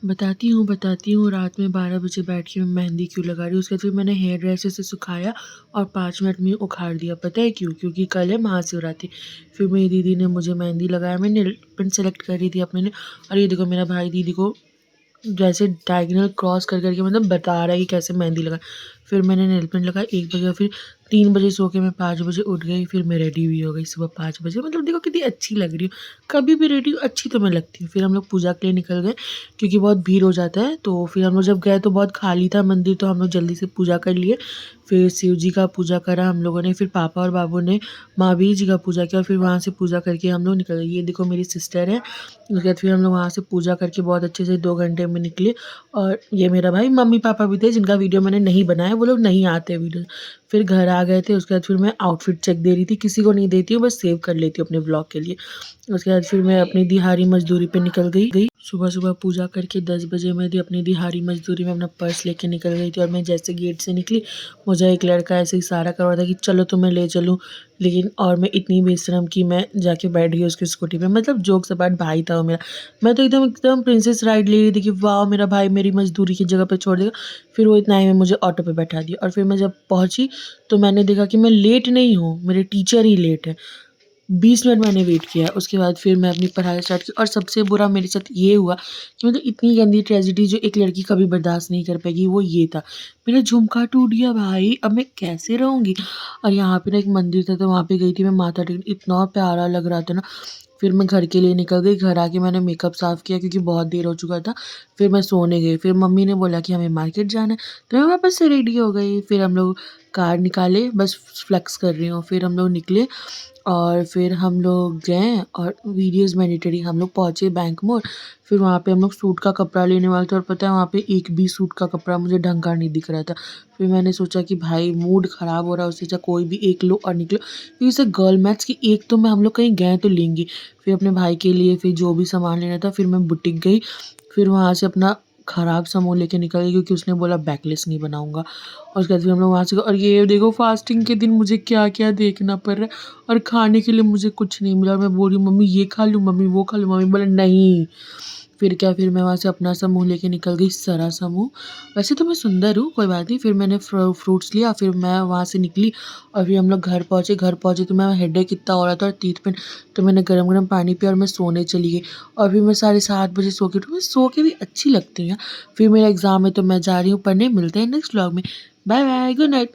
बताती हूँ रात में 12 बजे बैठ के मैं मेहंदी क्यों लगा रही हूँ। उसके बाद फिर मैंने हेयर ड्रायर से सुखाया और 5 मिनट में उखाड़ दिया। पता है क्यों? क्योंकि कल है महाशिवरात्रि। फिर मेरी दीदी ने मुझे मेहंदी लगाया, मैं नेल पेंट सेलेक्ट कर रही थी अपने लिए, और ये देखो मेरा भाई दीदी को जैसे डायगोनल क्रॉस कर करके मतलब बता रहा है कि कैसे मेहंदी लगाएं। फिर मैंने नेल पेंट लगाया 1 बजे, और फिर 3 बजे सो के मैं 5 बजे उठ गई। फिर मैं रेडी भी हो गई सुबह 5 बजे। मतलब देखो कितनी अच्छी लग रही हूँ, कभी भी रेडी हूँ अच्छी तो मैं लगती हूँ। फिर हम लोग पूजा के लिए निकल गए क्योंकि बहुत भीड़ हो जाता है। तो फिर हम लोग जब गए तो बहुत खाली था मंदिर, तो हम लोग जल्दी से पूजा कर लिए। फिर शिव जी का पूजा करा हम लोगों ने, फिर पापा और बाबू ने महावीर जी का पूजा किया, और फिर वहाँ से पूजा करके हम लोग निकल गए। ये देखो मेरी सिस्टर है। उसके बाद फिर हम लोग वहाँ से पूजा करके बहुत अच्छे से 2 घंटे में निकले। और ये मेरा भाई, मम्मी पापा भी थे जिनका वीडियो मैंने नहीं बनाया, वो लोग नहीं आते वीडियो। फिर घर आ गए थे। उसके बाद फिर मैं आउटफिट चेक दे रही थी, किसी को नहीं देती हूँ, बस सेव कर लेती हूँ अपने ब्लॉग के लिए। उसके बाद फिर मैं अपनी दिहाड़ी मजदूरी पे निकल गई। सुबह सुबह पूजा करके 10 बजे मैं अपनी दिहाड़ी मजदूरी में अपना पर्स लेके निकल गई थी। और मैं जैसे गेट से निकली, मुझे एक लड़का ऐसे इशारा कर रहा था कि चलो तुम्हें ले चलूँ, लेकिन और मैं इतनी बेशरम कि मैं जाके बैठ गई उसकी स्कूटी पे। मतलब जोक्स अपार्ट, भाई था वो मेरा। मैं तो एकदम एकदम प्रिंसेस राइड ले रही थी कि वाह मेरा भाई मेरी मजदूरी की जगह पे छोड़ देगा। फिर वो इतना ही में मुझे ऑटो पे बैठा दिया। और फिर मैं जब पहुंची तो मैंने देखा कि मैं लेट नहीं हूँ, मेरे टीचर ही लेट है। 20 मिनट मैंने वेट किया। उसके बाद फिर मैं अपनी पढ़ाई स्टार्ट की। और सबसे बुरा मेरे साथ ये हुआ कि मतलब इतनी गंदी ट्रेजेडी जो एक लड़की कभी बर्दाश्त नहीं कर पाएगी, वो ये था, मेरा झुमका टूट गया भाई। अब मैं कैसे रहूँगी। और यहाँ पे ना एक मंदिर था, तो वहाँ पे गई थी मैं माथा टेकने, इतना प्यारा लग रहा था ना। फिर मैं घर के लिए निकल गई। घर आके मैंने मेकअप साफ़ किया क्योंकि बहुत देर हो चुका था। फिर मैं सोने गई। फिर मम्मी ने बोला कि हमें मार्केट जाना है, तो मैं वापस से रेडी हो गई। फिर हम लोग कार निकाले, बस फ्लेक्स कर रही हूँ। फिर हम लोग निकले और फिर हम लोग गए, और वीडियोज़ मैंडेटरी। हम लोग पहुँचे बैंक मोड़। फिर वहाँ पे हम लोग सूट का कपड़ा लेने वाले थे, और पता है वहाँ पे एक भी सूट का कपड़ा मुझे ढंग का नहीं दिख रहा था। फिर मैंने सोचा कि भाई मूड ख़राब हो रहा है, उससे अच्छा कोई भी एक लो और निकलो। फिर इसे गर्ल मैथ्स की एक तो मैं हम लोग कहीं गए तो लेंगे। फिर अपने भाई के लिए फिर जो भी सामान लेना था, फिर मैं बुटीक गई। फिर वहाँ से अपना ख़राब सामान लेके निकल गई क्योंकि उसने बोला बैकलेस नहीं बनाऊँगा। और उसके बाद फिर हम लोग वहाँ से गए, और ये देखो फास्टिंग के दिन मुझे क्या-क्या देखना पड़ रहा है, और खाने के लिए मुझे कुछ नहीं मिला। और मैं बोल रही हूँ मम्मी ये खा लूँ, मम्मी वो खा लूँ, मम्मी बोले नहीं। फिर क्या, फिर मैं वहाँ से अपना सा मुँह लेके निकल गई, सरा सा मुँह। वैसे तो मैं सुंदर हूँ, कोई बात नहीं। फिर मैंने फ्रूट्स लिया, फिर मैं वहाँ से निकली। और फिर हम लोग घर पहुँचे तो मैं हेडेक इतना हो रहा था और तीत में, तो मैंने गरम-गरम पानी पिया और मैं सोने चली गई। और फिर मैं 7:30 बजे सो के उठी। मैं सो के भी अच्छी लगती हूँ यार। फिर मेरा एग्ज़ाम है तो मैं जा रही हूँ पढ़ने। मिलते हैं नेक्स्ट व्लॉग में। Bye bye, good night.